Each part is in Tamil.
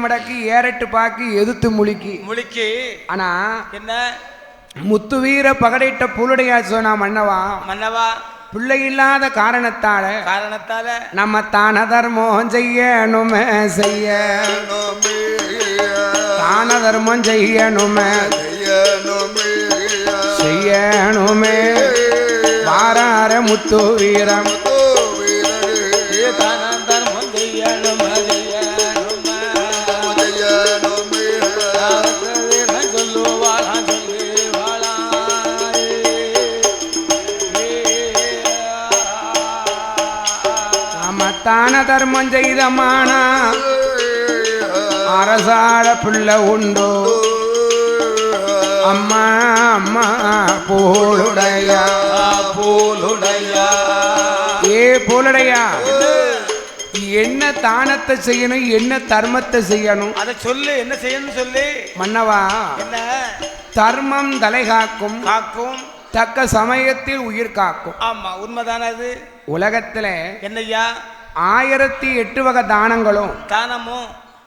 மடக்கி ஏரட்டு பாக்கி எதிர்த்து முழிக்கி ஆனா என்ன முத்து வீர பகடைட்ட புலுடையா சொன்னா மன்னவா பிள்ளை இல்லாத காரணத்தால நம்ம தான தர்மம் செய்யணுமே தான தர்மம் செய்யணுமே வாரார முத்து வீரம் தான தர்மம் செய்தமானா அரசாள பிள்ளை உண்டோ அம்மா அம்மா போலுடையா ஏ போலுடையா என்ன தானத்தை செய்யணும் என்ன தர்மத்தை செய்யணும் அதை சொல்லு. என்ன செய்யணும் சொல்லு மன்னவா. என்ன தர்மம் தலை காக்கும் தக்க சமயத்தில் உயிர் காக்கும். ஆமா உண்மைதானே அது. உலகத்துல என்னையா 1008 வகை தானங்களும்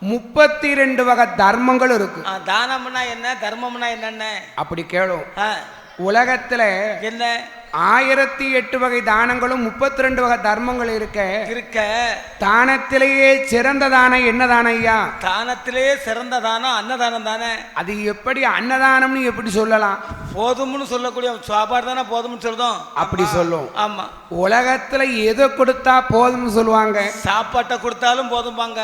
32 வகை தர்மங்களும் இருக்கு. தானம்னா என்ன தர்மம்னா என்னென்ன அப்படி கேளும். உலகத்துல என்ன 1008 வகை தானங்களும் 32 வகை தர்மங்கள் இருக்க தானத்திலேயே சிறந்த தானம் என்ன தானம் ஐயா? தானத்திலேயே சிறந்த தானம் அன்னதானம் தானே. அது எப்படி அன்னதானம்னு எப்படி சொல்லலாம்? போதும்னு சொல்லக்கூடிய சாப்பாடு தானே போதும்னு சொல்றோம். அப்படி சொல்லும். ஆமா உலகத்துல எதை கொடுத்தா போதும்னு சொல்லுவாங்க? சாப்பாட்டை கொடுத்தாலும் போதும்பாங்க.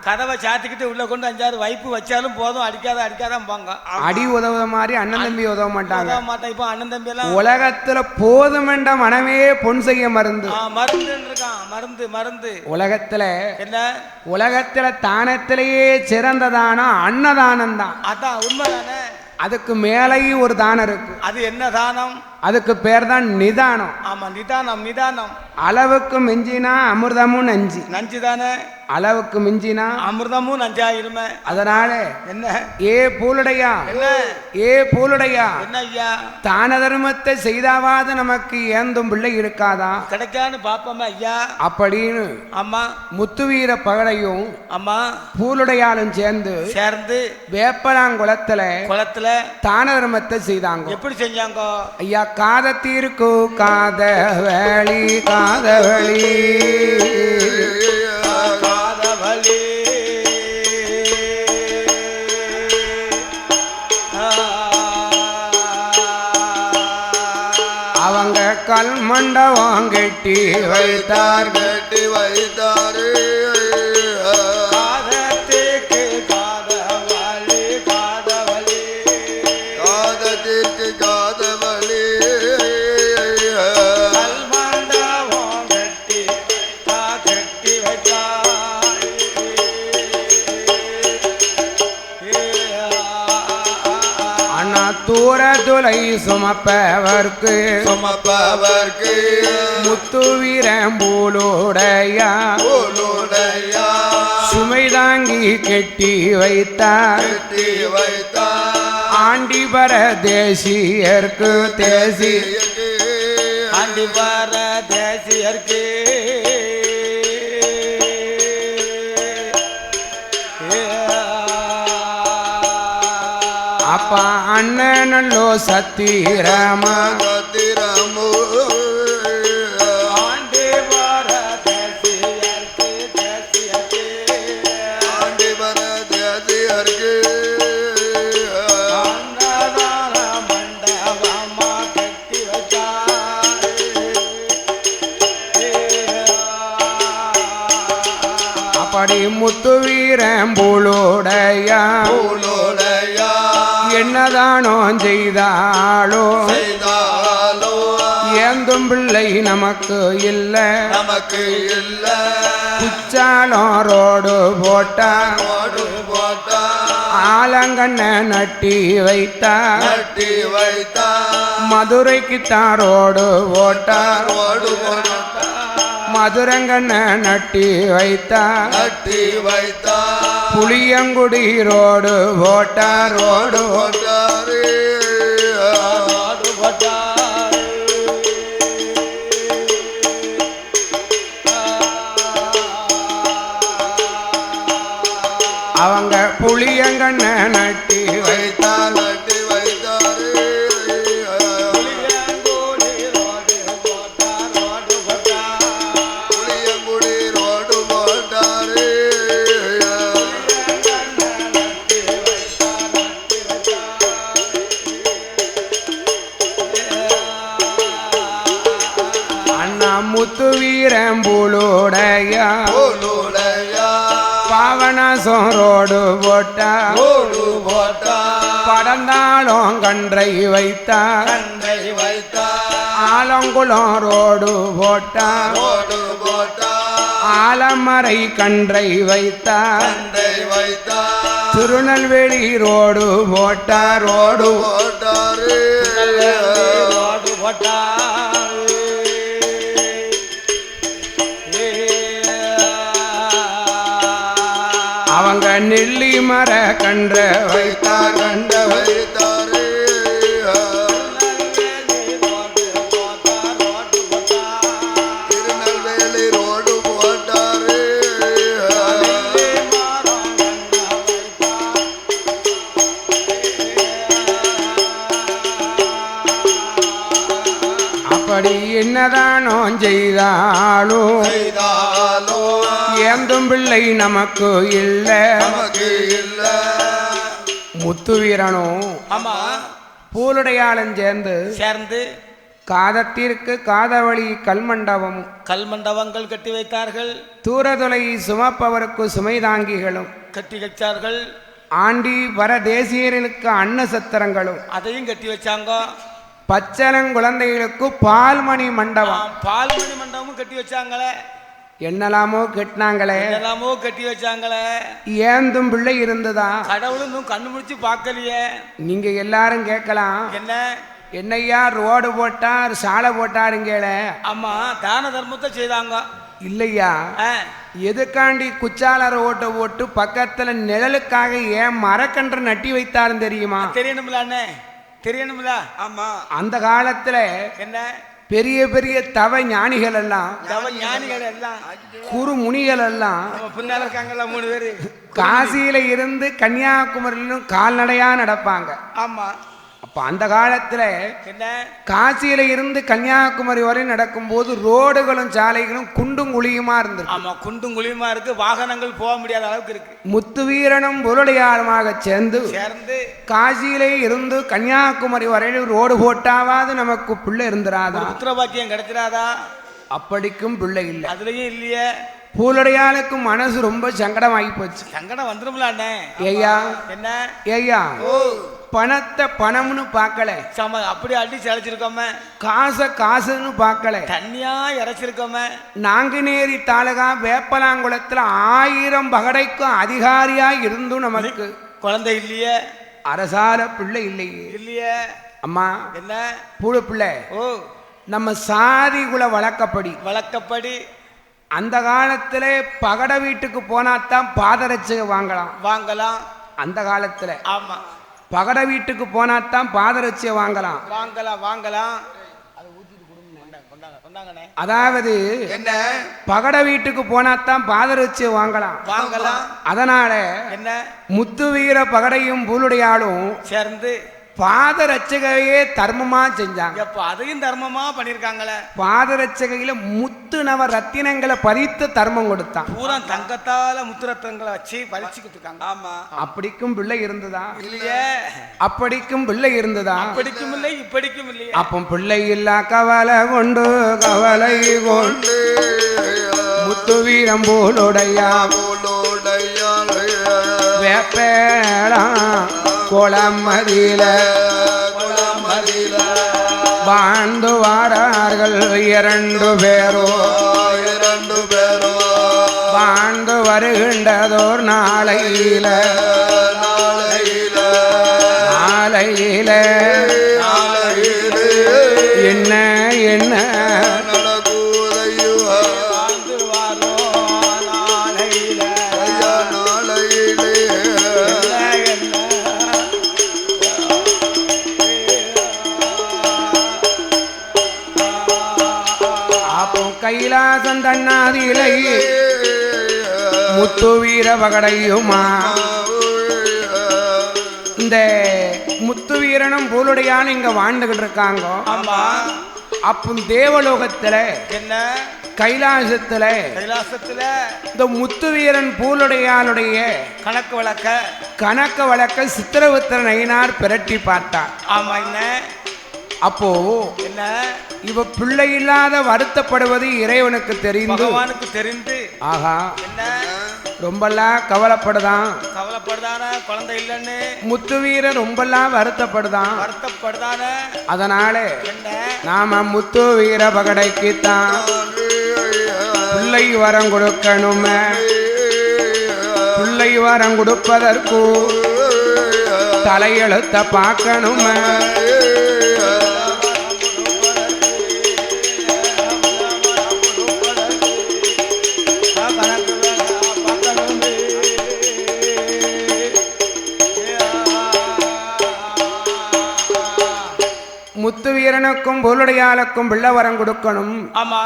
கதவை சாத்திக்கிட்டு உள்ள கொண்டு 5-6 வைப்பு வச்சாலும் போதும், அடிக்காதாம்பாங்க. அடி உதவுத மாதிரி அண்ணன் தம்பி உதவ மாட்டாங்க. இப்ப அண்ணன் தம்பி எல்லாம் உலகத்துல போதுமென்ற மனமே பொன் செய்ய மருந்து மருந்து. உலகத்துல என்ன உலகத்துல தானத்திலேயே சிறந்த தானம் அன்னதானம் தான். அதான் உண்மைதானே. அதுக்கு மேலேயும் ஒரு தானம் இருக்கு. அது என்ன தானம்? அதுக்கு பேர் தான் நிதானம். ஆமா நிதானம். அளவுக்கு மிஞ்சினா அமிர்தமும் நஞ்சு தானே. அளவுக்கு மிஞ்சினா அமிர்தமும் நஞ்சாயிருமே. அதனால என்ன ஏ பூலுடையா என்ன ஐயா தான தர்மத்தை செய்தாவது நமக்கு ஏந்தும் பிள்ளை இருக்காதா கிடைக்கான்னு பாப்போமா ஐயா அப்படின்னு அம்மா முத்துவீர பகடையும் அம்மா பூலுடையாலும் சேர்ந்து வேப்பலாங்குளத்துல தான தர்மத்தை செய்தாங்க. எப்படி செஞ்சாங்க ஐயா? காதத்திற்கு காதவழி அவங்க கல் மண்டபம் கட்டி வைத்தார். தூரதுலை சுமப்பவர்க்கு முத்து வீரம்பூலுடையா சுமை தாங்கி கெட்டி வைத்தார். ஆண்டி பரதேசியர்க்கு அப்பா அண்ணனல்லோ சத்திரமா அப்படி முத்து வீரம்பூலுடையா என்னதானோ செய்தாலோ ஏந்தும் பிள்ளை நமக்கு இல்ல குச்சாலம் ரோடு போட்டா ஆலங்கண்ண நட்டி வைத்தா மதுரைக்கு தான் ரோடு போட்டார். மதுரங்கண்ண நட்டி வைத்தா புளியங்குடி ரோடு போட்டார். அவங்க அவங்க புளியங்கண்ண நட்டி வைத்தார் நட்டி வைத்தாரு புளியங்குடி ரோடு போட்டாரு அண்ணா முத்து வீரம்பூலோடையா பாவனாசம் ரோடு போட்டா படந்தாலும் கன்றை வைத்தார் ஆலங்குளம் ரோடு போட்டா ஆலமரை கன்றை வைத்தார் திருநெல்வேலி ரோடு போட்டா ரோடு போட்டாரு அவங்க நெல்லி மர கன்ற வைத்தார் கண்ட வைத்தாரு திருநெல்வேலி ரோடு போட்டாரு அப்படி என்னதானோ செய்தாலும் ஏந்தும் பிள்ளை நமக்கு இல்ல முத்து வீரனும் ஆமா பூலுடையாளன் சேர்ந்து காதத்திற்கு காதவழி கல்மண்டபங்கள் கட்டி வைத்தார்கள். தூரதொலை சுமப்பவருக்கு சுமை தாங்கிகளும் கட்டி வச்சார்கள். ஆண்டி வர தேசியர்களுக்கு அன்ன சத்திரங்களும் அதையும் கட்டி வச்சாங்க. பச்சனங்குழந்தைகளுக்கு பால்மணி மண்டபமும் கட்டி வச்சாங்களே. என்னலாமோ கட்டினாங்களே, என்னலாமோ கட்டி வச்சாங்களே. ஏந்தும் பிள்ளை இருந்ததா? கடவுளும் கண்ணு முடிச்சு பார்க்கலையே. நீங்க எல்லாரும் கேட்கலாம், என்னையா ரோடு போட்டார் சாலை போட்டாருங்கள. ஆமா, தான தர்மத்தை செய்தாங்க. இல்லையா, எதுக்காண்டி குச்சால ரோட்டை போட்டு பக்கத்துல நிழலுக்காக ஏன் மரக்கன்று நட்டி வைத்தாருன்னு தெரியுமா? தெரியணும்ல. ஆமா, அந்த காலத்துல என்ன பெரிய பெரிய தவ ஞானிகள் எல்லாம் குரு முனிகள் எல்லாம் இருக்காங்கல்ல 3 பேரு காசியில இருந்து கன்னியாகுமரியிலும் கால்நடையா நடப்பாங்க. ஆமா, அப்ப அந்த காலத்துல என்ன காசியில இருந்து கன்னியாகுமரி வரை நடக்கும் போது ரோடுகளும் சாலைகளும் குண்டும் குழியுமா இருந்திருக்கு. ஆமா, குண்டும் குழியுமா இருக்கு. வாகனங்கள் போக முடியாத அளவுக்கு இருக்கு. முத்து வீரனும் பொருளையாளுமாக சேர்ந்து காசியிலே இருந்து கன்னியாகுமரி வரையிலும் ரோடு போட்டாவது நமக்கு பிள்ளை இருந்துராதா? புத்திரபாக்கியம் கிடைச்சிராதா? அப்படிக்கும் பிள்ளை இல்லை. அதுலயும் இல்லையே. பூலுடையாளுக்கு மனசு ரொம்ப சங்கடம் ஆகி போச்சு. சங்கடம் வந்துரும்ல அண்ணே. ஐயா, என்ன ஐயா, பணத்தை பணம்னு பார்க்கல, அப்படி அடிச்சு அழைச்சிருக்கோமே. காசுன்னு பார்க்கல, தண்ணியா இறைச்சிருக்கோமே. நாங்குநேரி தாலுகா வேப்பலாங்குளத்துல 1000 பகடைக்கும் அதிகாரியா இருந்தும் நமக்கு குழந்தை இல்லையே. அரசால பிள்ளை இல்லையே. அம்மா, என்ன பூழு பிள்ளை? நம்ம சாதி குல வழக்கப்படி அந்த காலத்துல பகட வீட்டுக்கு போனாத்தான் பாதரட்சை வாங்கலாம். அந்த காலத்துல ஆமா, பகட வீட்டுக்கு போனாத்தான் பாதரட்சியை வாங்கலாம். அதாவது என்ன பகட வீட்டுக்கு போனாத்தான் பாதரட்சியை வாங்கலாம். அதனால என்ன முத்து வீர பகடையும் பூலுடையாளும் சேர்ந்து பாதரட்சகையே தர்மமா செஞ்சாங்க. அதையும் தர்மமா பண்ணிருக்காங்களே. பாதரட்சகையில முத்து நவ ரத்தினங்களை பறித்து தர்மம் கொடுத்தான். பூரா தங்கத்தால முத்து ரத்தினங்களை வச்சு பறிச்சு கொடுத்துருக்காங்க. ஆமா, அப்படிக்கும் பிள்ளை இருந்ததா? இல்லையே. அப்படிக்கும் பிள்ளை இருந்ததா? அப்படிக்கும் இல்லை, இப்படிக்கும் இல்லையே. அப்போ பிள்ளை இல்லா கவலை கொண்டு முத்து வீரம் பூலுடையா வேப்பேடா குளமதியில வாழ்ந்து வாரார்கள் 2 பேரோ வாழ்ந்து வருகின்றதோர் நாளையில என்ன என்ன கைலாசம் தன்னாதிலை முத்து வீர பகடையுமா இந்த முத்துவீரனும் பூலுடையானும் இங்க வாழ்ந்துகிட்டு இருக்காங்க. ஆமா. அப்போ தேவலோகத்துல என்ன கைலாசத்துல இந்த முத்துவீரன் பூலுடையானுடைய கணக்க வழக்க சித்திரபுத்திர நயினார் பிரட்டி பார்த்தார். ஆமா. என்ன அப்போ என்ன இவ பிள்ளை இல்லாத வருத்தப்படுவது இறைவனுக்கு தெரிந்து ஆஹா என்ன ரொம்பலாம் கவலைப்படுதான். குழந்தை இல்லன்னு முத்துவீரன் ரொம்பலாம் வருத்தப்படுதான். அதனால நாம முத்துவீர பகடைக்குத்தான் பிள்ளை வரம் கொடுக்கணுமே. பிள்ளை வரம் கொடுப்பதற்கு தலையெழுத்த பார்க்கணுமே. முத்துவீரனுக்கும் பூலுடையாளுக்கும் பிள்ளை வரம் கொடுக்கணும். ஆமா.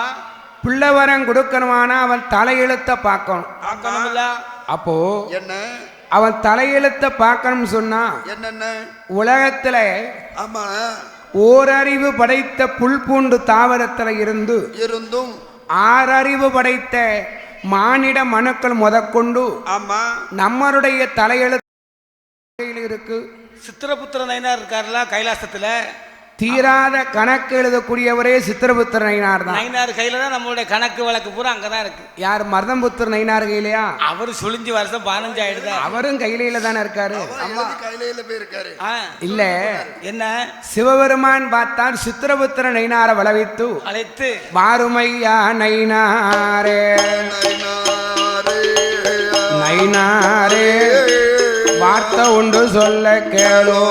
பிள்ளை வரம் கொடுக்கணுமானா அவன் தலையெழுத்த பார்க்கணும். அப்போ என்ன அவன் தலையெழுத்த பார்க்கணும் சொன்னா என்னென்ன உலகத்துல ஆமா ஓரறிவு படைத்த புல் பூண்டு தாவரத்துல இருந்தும் 6 அறிவு படைத்த மானிட மனுக்கள் முதற்கொண்டு ஆமா நம்மளுடைய தலையெழுத்து இருக்கு. சித்திரபுத்திர நயினார் இருக்காருல கைலாசத்துல தீராத கணக்கு எழுதக்கூடியவரே சித்திரபுத்திர நயினார் தான். நயினார் கையில தான் நம்மளுடைய கணக்கு வழக்கு பூரா அங்கதான் இருக்கு. யார் மருதம்புத்திர நயினார் கையிலையா? அவரு சுழிஞ்சு வருஷம் 15 ஆயிடுது. அவரும் கையில தானே இருக்காரு. இல்ல என்ன சிவபெருமான் பார்த்தார் சித்திரபுத்திர நயினாரை வளவித்து அழைத்து மாறுமையா நயினாரே நயினாரே வார்த்தை உண்டு சொல்ல கேளோ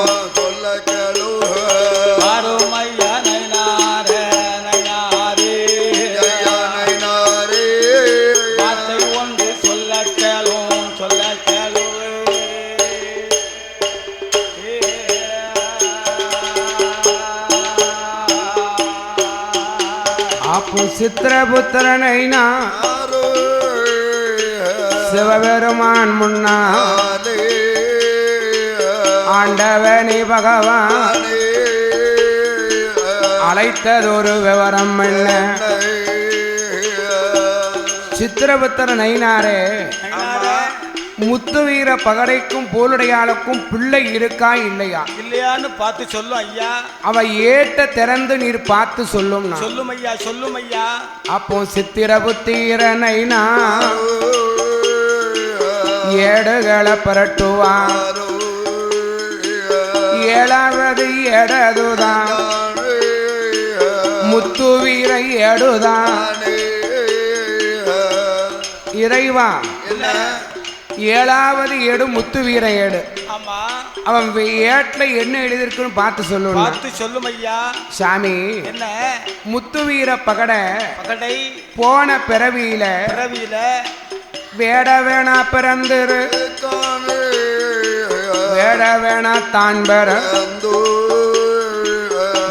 சித்திரபுத்திரனைனா சிவபெருமான் முன்னா ஆண்டவனி பகவான் அழைத்ததொரு விவரம் என்ன? சித்திரபுத்திர நயினாரே முத்துவீர பகடைக்கும் பூலுடையாளுக்கும் பிள்ளை இருக்கா இல்லையா இல்லையான்னு பார்த்து சொல்லும் ஐயா. அவ ஏட்ட திறந்து நீர் பார்த்து சொல்லும். சொல்லும் ஐயா சொல்லும் ஐயா. அப்போ சித்திரபுத்திர நயினா ஏடுகளை பரட்டுவான். 7வது ஏடதுதான் முத்துவீர ஏடுதான். இறைவா 7வது ஏடு முத்துவீர ஏடு. அவன் ஏட்ல என்ன எழுதிருக்குன்னு பார்த்து சொல்லும் ஐயா. சாமி என்ன முத்துவீர பகடை போன பிறவியில வேட வேணா பிறந்திரு வேட வேணா தான் பெற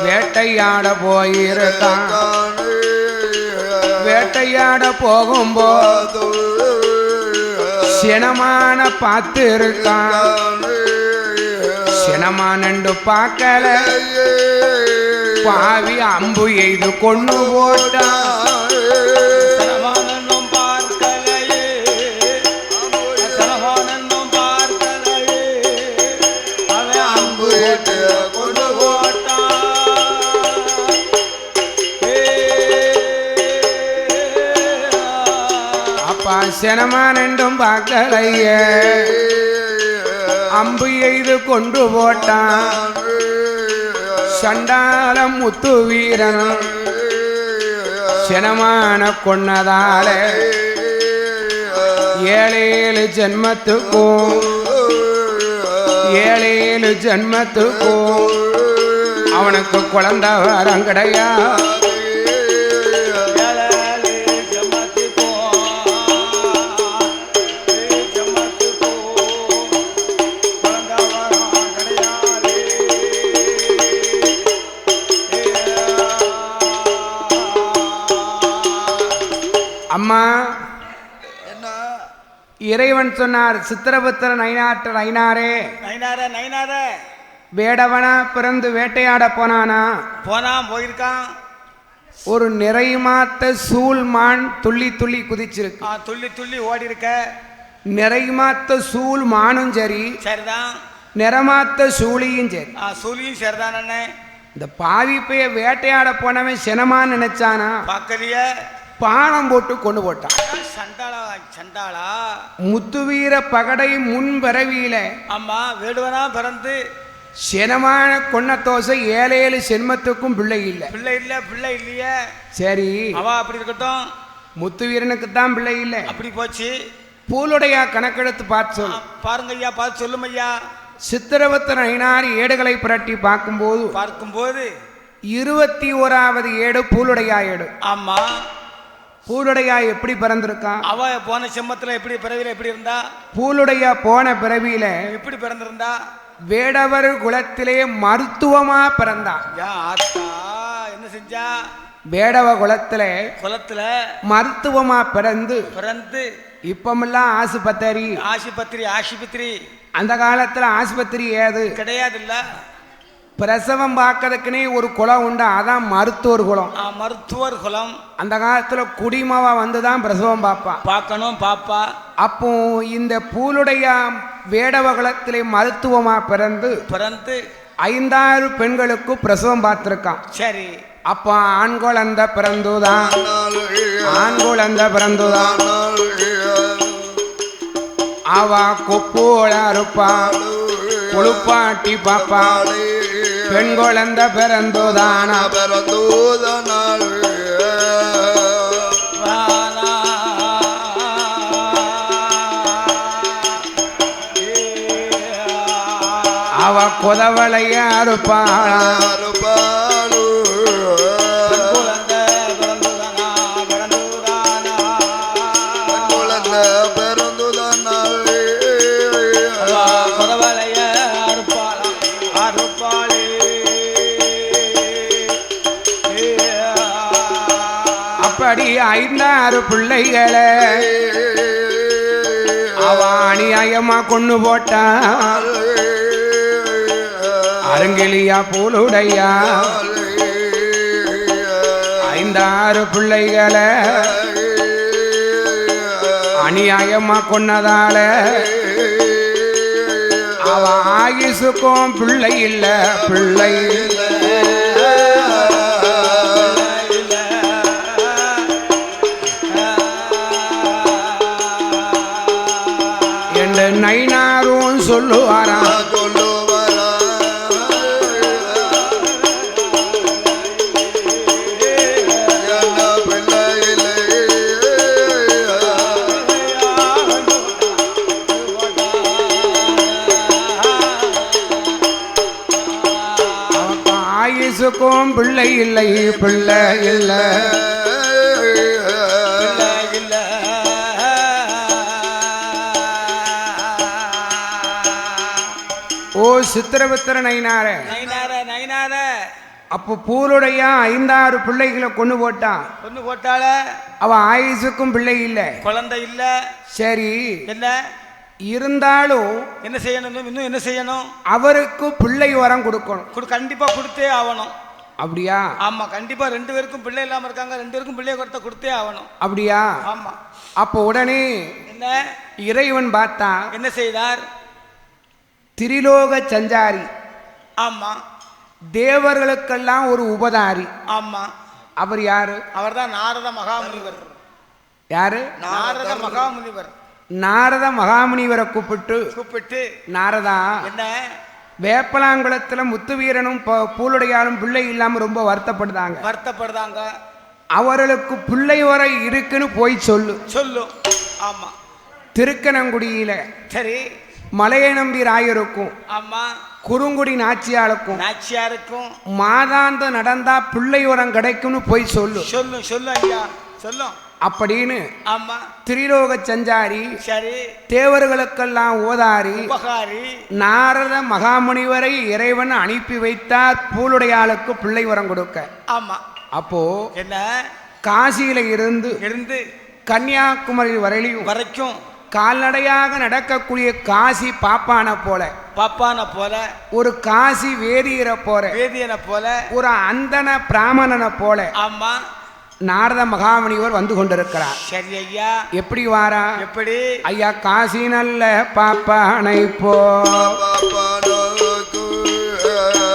வேட்டையாட போயிருக்கான். வேட்டையாட போகும்போது சினமான பார்த்து இருக்கான். சினமானண்டு பார்க்கல பாவி அம்பு எய்து கொண்டு போட்டான். சினமானண்டும் பார்க்கலைய அம்பு எய்து கொண்டு போட்டான். சண்டாலம் முத்துவீரன் சினமான கொன்னதால 7 ஜென்மத்துக்கும் 7 ஜென்மத்துக்கும் அவனுக்கு குழந்தை வரம் கிடையாது. அம்மா இறைவன் சொன்னார், சித்திரபுத்திர நயினாற்ற நயினாரே, நயினாரே நயினாரே, வேடவனா பிறந்து வேட்டையாட போனானா? போயிருக்கான். ஒரு நிறைமாத்த சூழ்மான் துள்ளி துள்ளி குதிச்சிருக்கு. துள்ளி துள்ளி ஓடி இருக்க. நிறைமாத்த சூழ் மானும் சரி, சரிதான். நிறமாத்த சூழியும் சரி, சூழியும் சரிதான். அண்ணே, இந்த பாவி பைய வேட்டையாட போனவன் சினமான்னு நினைச்சானா? பார்க்கலைய, பானம் போட்டு கொண்டு போட்டான். சண்டாளா சண்டாளா. முத்துவீர பகடை முன் பிறவியில ஆமா வேடுவனா பிறந்து சினமான கொன்ன தோசை 7 சென்மத்துக்கும் பிள்ளை இல்லை. பிள்ளை இல்ல, பிள்ளை இல்லையே. சரி, அவ அப்படி இருக்கட்டும். முத்துவீரனுக்கு தான் பிள்ளை இல்லை. அப்படி போச்சு. பூலுடையா கணக்கெடுத்து பார்த்து சொல்லு. பாருங்க ஐயா, பார்த்து சொல்லும் ஐயா. சித்திரபுத்திர நயினார் ஏடுகளை புரட்டி பார்க்கும்போது 21வது ஏடு பூலுடையா ஏடு. ஆமா, பூலுடையா எப்படி பிறந்திருக்கான்? அவ போன செம்மத்துல எப்படி பிறவியில எப்படி இருந்தா? பூலுடையா போன பிறவியில எப்படி பிறந்திருந்தா? வேடவர் குலத்திலே மருத்துவமா பிறந்தா. என்ன செஞ்சா? வேடவ குலத்துல மருத்துவமா பிறந்து இப்பமெல்லாம் ஆஸ்பத்திரி. அந்த காலத்துல ஆஸ்பத்திரி ஏது கிடையாது. இல்ல, பிரசவம் பார்க்கறதுக்குனே ஒரு குலம் உண்டு, அதான் மருத்துவர் குலம். மருத்துவர் குலம். அந்த காலத்துல குடிமாவா வந்துதான் பிரசவம் பார்க்கணும் பாப்பா. அப்போ இந்த பூலுடைய வேடவ குலத்திலே மருத்துவமா பிறந்து 5-6 பெண்களுக்கு பிரசவம் பார்த்திருக்கான். சரி, அப்ப ஆண் குழந்தை பிறந்துதான் அவ கொப்போல அறுப்பா, கொழுப்பாட்டி பாப்பா. பெண் குழந்தை பிறந்துதானா அவ கொதவளைய அறுப்பாளா. அப்படி 5-6 பிள்ளைகளை அவ அநியாயமா கொண்டு போட்டான். அருங்கிலியா பூலுடையா 5-6 பிள்ளைகளை அநியாயமா கொன்னதால அவ ஆயுசுக்கும் பிள்ளை இல்ல, பிள்ளை என்று நயினாரும் சொல்லுவாரா. ஆயுசுக்கும் பிள்ளை இல்லை, பிள்ளை இல்லை. ஓ சித்திரபுத்திர நயினாரே, அப்போ பூலுடைய 5-6 பிள்ளைகளை கொண்டு போட்டாள. அவ ஆயுசுக்கும் பிள்ளை இல்ல, குழந்தை இல்ல. சரி, என்ன இருந்தாலும் என்ன செய்யணும்? இன்னும் என்ன செய்யணும்? அவருக்கு பிள்ளை வரம் கொடுக்கணும். கண்டிப்பா கொடுத்தே ஆகணும். அப்படியா? ஆமா, கண்டிப்பா. 2 பேருக்கும் பிள்ளை இல்லாம இருக்காங்க, 2 பேருக்கும் பிள்ளை கொடுத்தே ஆகணும். அப்படியா? ஆமா. அப்போ உடனே என்ன இறைவன் பார்த்தா, என்ன செய்தார்? திரிலோக சஞ்சாரி. ஆமா, தேவர்களுக்கெல்லாம் ஒரு உபதாரி. ஆமா. அவர் யாரு? அவர்தான் நாரத மகாமுனிவர். யாரு? நாரத மகாமுனிவர். நாரத மகாமுனிவரை கூப்பிட்டு, நாரதா, என்ன வேப்பலாங்குளத்துல முத்துவீரனும் பூலுடையாரும் பிள்ளை இல்லாம ரொம்ப வருத்தப்படுதாங்க. அவர்களுக்கு பிள்ளை வர இருக்குன்னு போய் சொல்லு. ஆமா. திருக்கனங்குடியில சரி, மலையை நம்பி ராயருக்கும், ஆமா, குறுங்குடி நாச்சியாருக்கும் மாதாந்த நடந்தா பிள்ளை வரம் கிடைக்கும்னு போய் சொல்லு ஐயா, சொல்லும் அப்படின்னு. ஆமா. திரிலோக சஞ்சாரி, சரி, தேவர்களுக்கெல்லாம் ஓதாரி நாரத மகாமுனிவரை இறைவன் அனுப்பி வைத்தார் பூலுடையாளுக்கு பிள்ளை வரம் கொடுக்க. ஆமா. அப்போ என்ன, காசியில இருந்து இருந்து கன்னியாகுமரி வரைக்கும் கால்நடையாக நடக்கக்கூடிய காசி பாப்பான போல ஒரு காசி வேதியரை போல ஒரு அந்தன பிராமணனை போல ஆமா நாரத மகாமுனிவர் வந்து கொண்டிருக்கிறார். சரி ஐயா. எப்படி வாரா? எப்படி ஐயா? காசி நல்ல பாப்பானை போ,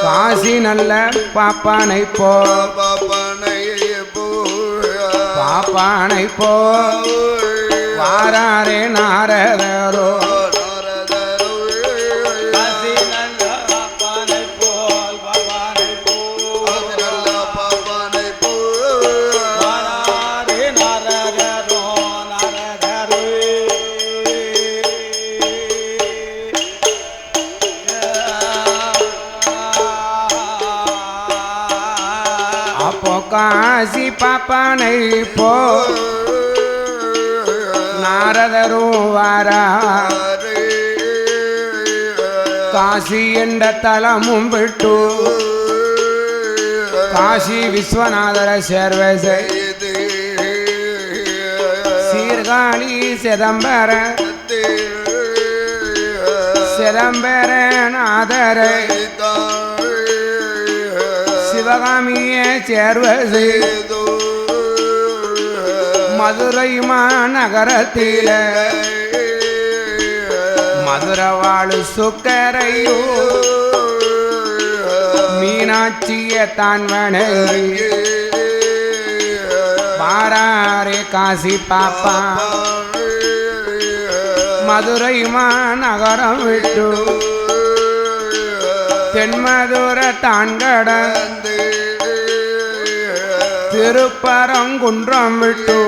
காசி நல்ல பாப்பானை போ, பாப்பானை போ வாராரே நாரதரோ, காசி பாப்பானை போ நாரதரும் வாரா, காசி என்ற தலமும் விட்டு காசி விஸ்வநாதர சேர்வை சீர்காழி சிதம்பரநாதரை சிவகாமியே சேர்வசை மதுரை மாநகரத்தில மதுரவாழு சுக்கரையோ மீனாட்சிய தான் வணங்கி பாராரே காசி பாப்பா மதுரை மாநகரம் விட்டு தென்மதுர தான் கடந்து திருப்பரங்குன்றம் விட்டு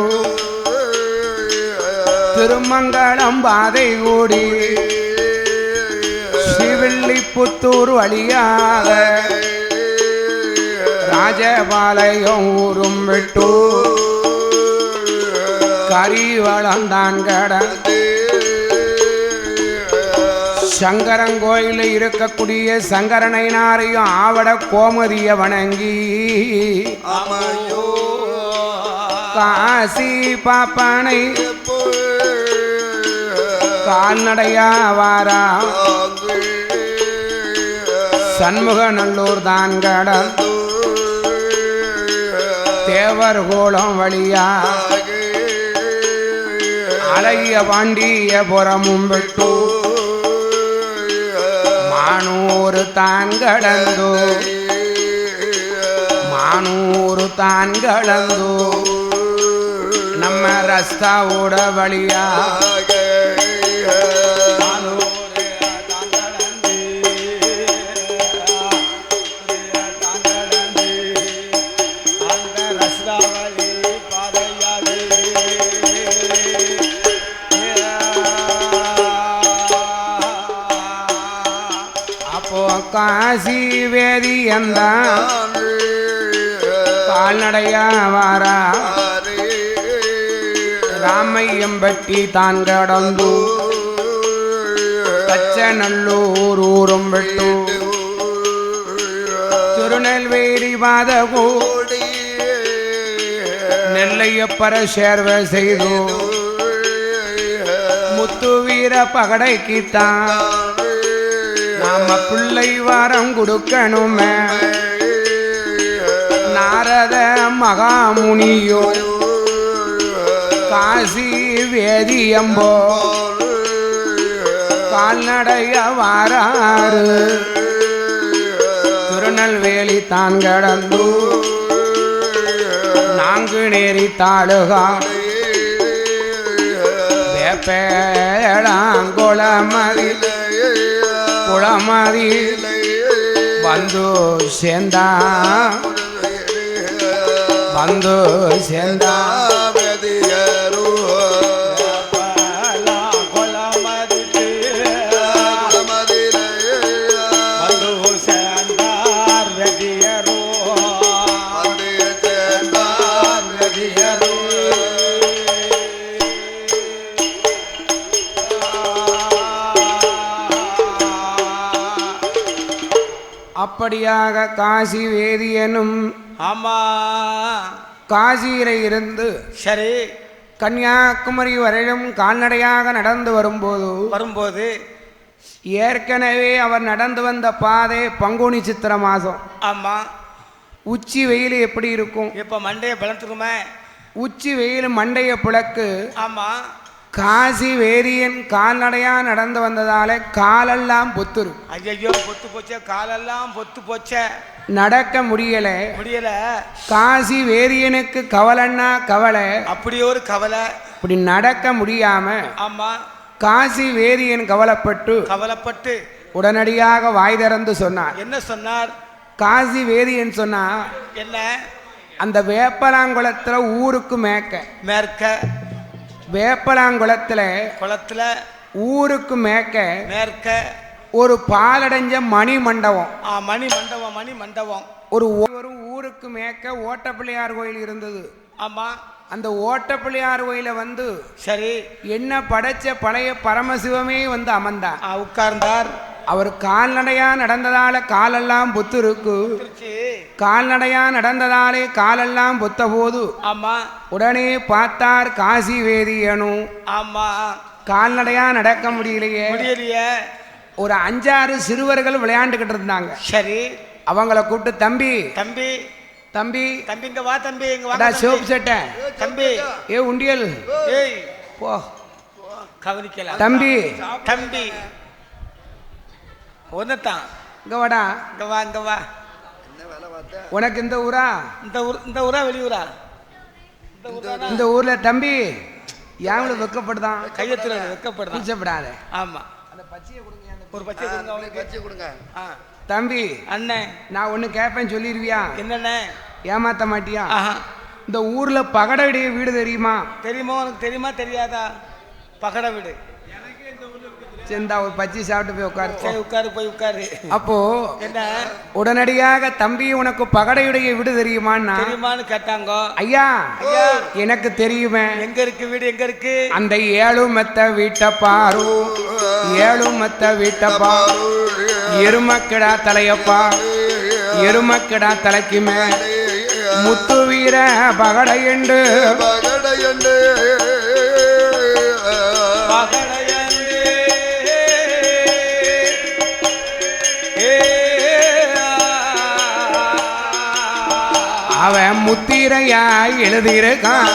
திருமங்கலம் பாதை கூடி ஸ்ரீவில்லிபுத்தூர் வழியாக ராஜபாளையம் ஊரும் விட்டு கரிவளம் தான் கடந்து சங்கரங்கோயில இருக்கக்கூடிய சங்கரனைனாரையும் ஆவட கோமதிய வணங்கி காசி பாப்பானை கால்நடையா வாரா சண்முகநல்லூர் தான் கடன் தேவர் கோலம் வழியா அழகிய பாண்டியபுரமும் விட்டு மானூறு தான் கடந்தோ மானூறு தான் கடந்தோ நம்ம ரஸ்தாவோட வழியா காசி வேதியந்தான் கால்நடையா வாரா ராமையம்பட்டி தான் கடந்து கச்சநல்லூர் ஊரும் விட்டு திருநெல்வேலி பாதகோ நெல்லையப்பர சேர்வை செய்து முத்து வீர பகடைக்குத்தான் நாம பிள்ளை வாரம் கொடுக்கணுமே நாரத மகாமுனியோ காசி வேதியம்போ கால்நடைய வாராறு திருநெல்வேலி தான் கடந்து நாங்குநேரி தாலுகா வேப்பேளாங்குளமதி குளமதி வந்து சேர்ந்தா அப்படியாக காசி வேதியனும் ஆமா காசியில இருந்து சரி கன்னியாகுமரி வரையிலும் கால்நடையாக நடந்து வரும்போது ஏற்கனவே அவர் நடந்து வந்த பாதை பங்குனி சித்திர மாதம். ஆமா. உச்சி வெயில் எப்படி இருக்கும்? இப்ப மண்டைய பிளந்துருமே. உச்சி வெயில் மண்டைய பிளக்கு. ஆமா. காசி வேரியன் கால்நடையா நடந்து வந்ததால காலெல்லாம் பொத்துரு. ஐயோ பொத்து போச்சே, காலெல்லாம் பொத்து போச்சே, நடக்க முடியல. காசி வேரியனுக்கு கவலைன்னா கவலை, அப்படி ஒரு கவலை. இப்படி நடக்க முடியாம ஆமா காசி வேரியன் கவலைப்பட்டு உடனடியாக வாய் திறந்து சொன்னார். என்ன சொன்னார்? காசி வேரியன் சொன்னா என்ன? அந்த வேப்பலாங்குளத்துல ஊருக்கு மேற்க வேப்பலாங்குளத்துல ஊருக்கு மேற்க ஒரு பாலடைஞ்ச மணி மண்டபம் ஒரு ஊருக்கு மேற்க ஓட்டப்பிள்ளையார் கோயில் இருந்தது. ஆமா. அந்த ஓட்டப்பிள்ளையார் கோயில வந்து சரி என்ன படைச்ச பழைய பரமசிவமே வந்து அமர்ந்தார், உட்கார்ந்தார். அவர் கால்நடையா நடந்ததால காலெல்லாம் பொத்து இருக்கு. கால்நடையா நடந்ததாலே காலெல்லாம் பொத்த போது ஆமா உடனே பார்த்தார் காசி வேதியனும். ஆமா. கால்நடையா நடக்க முடியலையே. ஒரு 5-6 சிறுவர்கள் விளையாண்டுகிட்டு இருந்தாங்க. சரி. அவங்கள கூப்பிட்டு தம்பி தம்பி தம்பி தம்பி இங்க வா தம்பி, இங்க வா சோப்பு சட்டை தம்பி, ஏ உண்டியல் ஏய் போ கவனிக்கலாம் தம்பி தம்பி ஒன்னதான் இங்க வாடா, இங்க வா. உனக்கு இந்த ஊரா வெளியூரா? இந்த ஊர்ல தம்பி யாவள வெக்கப்படுதான், கையத்துல வெக்கப்படுதான், கூச்சப்படாத. ஆமா. அந்த பச்சையை கொடுங்க, ஒரு பச்சை கொடுங்க, அவனுக்கு பச்சை கொடுங்க. தம்பி அண்ணே நான் ஒண்ணு கேட்பேன் சொல்லிருவியா? என்னண்ணே? ஏமாத்த மாட்டியா? இந்த ஊர்ல பகடையுடைய வீடு தெரியுமா? தெரியுமா? உனக்கு தெரியுமா தெரியாதா? பகடை வீடு சேர்ந்தா ஒரு பச்சி சாப்பிட்டு போய் உட்காரு. போய் உட்காரு. அப்போ என்ன உடனடியாக தம்பி உனக்கு பகடையுடைய வீடு தெரியுமான்னு கேட்டாங்க. ஐயா எனக்கு தெரியுமே. எங்க இருக்கு வீடு? எங்க இருக்கு? அந்த 7 மெத்த வீட்டை பாரு, 7 மெத்த வீட்டை பாரு, எருமக்கிடா தலையப்பா, எருமக்கிடா தலைக்கு மேல் முத்து வீர பகடையண்டு அவன் முத்திரையா எழுதியிருக்கான்.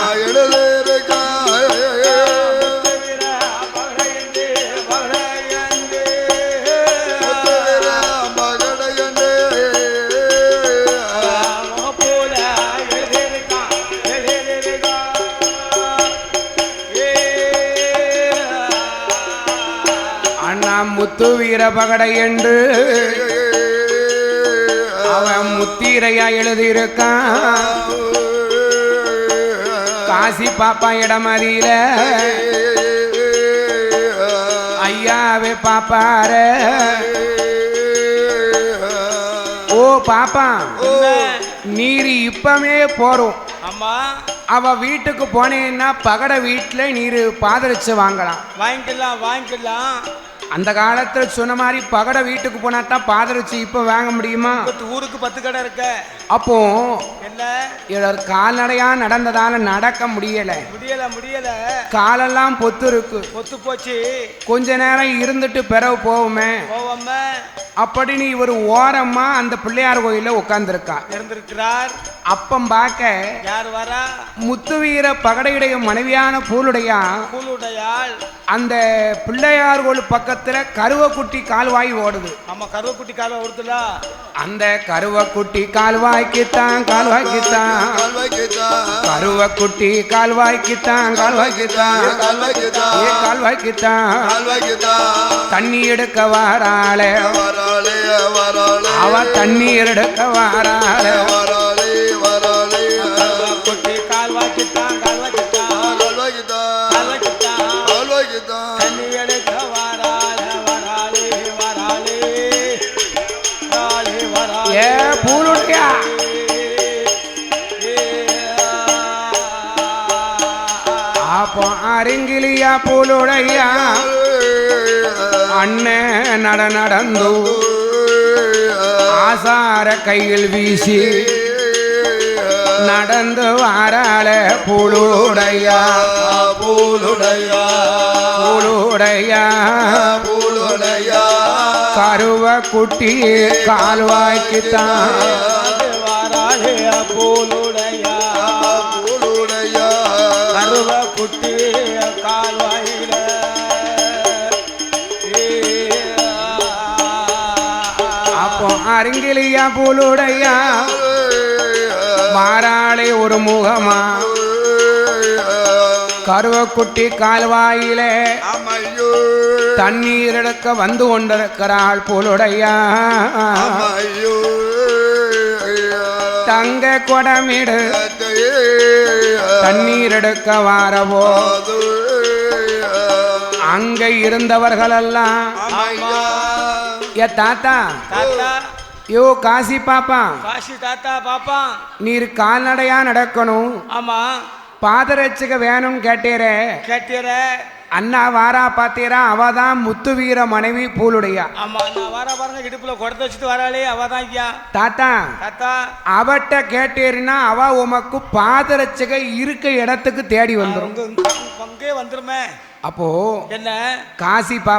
அண்ணா முத்து வீர பகடை என்று அவன் முத்திரையா எழுதியிருக்கான். காசி பாப்பா இடமதியில ஐயாவே பாப்பார. ஓ பாப்பா நீர் இப்பமே போறோம். அவ வீட்டுக்கு போனேன்னா பகடை வீட்டுல நீர் பாதரிச்சு வாங்கலாம். வாங்கிக்கலாம். அந்த காலத்துல சொன்ன மாதிரி பகடை வீட்டுக்கு போனா தான் பாதரிச்சு இப்ப வாங்க முடியுமா? ஊருக்கு 10 கடை இருக்க. அப்போ என்ன கால்நடையா நடந்ததால நடக்க முடியல. காலெல்லாம் பொத்து இருக்கு. பொத்து போச்சு. கொஞ்ச நேரம் இருந்துட்டு பிறகு போவோமே. அப்படி நீ ஒரு ஓரமா அந்த பிள்ளையார் கோயில இருந்திருக்கிறார். அப்பம் பார்க்க யார் வரா? முத்துவீர பகடையுடைய மனைவியான பூலுடையாள் அந்த பிள்ளையார் கோயில் பக்கத்துல கருவக்குட்டி கால்வாய் ஓடுது. ஆமா கருவக்குட்டி கால்வாய் ஓடுதுல. அந்த கருவக்குட்டி கால்வாய்க்குத்தான் கருவக்குட்டி கால்வாய்க்குத்தான் தண்ணி எடுக்க வாராளே, அவ தண்ணீர் எடுக்க வாராளே. ஏ பூலுடையா அப்போ அருங்கிலியா பூலுடையா அண்ணன் நடந்து ஆசார கையில் வீசி நடந்து வாராள பூலுடையா பூலுடையா பூலுடையா பூலுடையா கருவ குட்டி கால்வாய்க்குத்தான் வாராளே பூலுடையா பூலுடையா கருவ குட்டி கால்வாயில அப்போ அருங்கிலியா பூலுடையா மாறாளே ஒரு முகமா கருவக்குட்டி கால்வாயிலே அம்மையோ தண்ணீர் எடுக்க வந்து கொண்டிருக்கிறாள் பூலுடையா அம்மையோ தங்க கொடமிடு தண்ணீர் எடுக்க வாரவோ அங்க இருந்தவர்களெல்லாம் ஏ தாத்தா தாத்தா யோ காசி பாப்பா காசி தாத்தா பாப்பா நீர் கால்நடையா நடக்கணும் ஆமா பாதரட்சக வேணும்னு கேட்டீரே கேட்டீர அண்ணா வாரா பாத்தீரா அவதான் முத்து வீர மனைவி பூலுடையா ஆமா நான் வர பாருங்க இடுப்புல குடத்தை வச்சுட்டு வராளே அவதான் ஐயா தாத்தா தாத்தா அவட்ட கேட்டீர்னா அவ உமக்கு பாதரட்சக இருக்க இடத்துக்கு தேடி வந்துரும் பங்கே வந்துருமே அப்போ என்ன காசி பாப்பா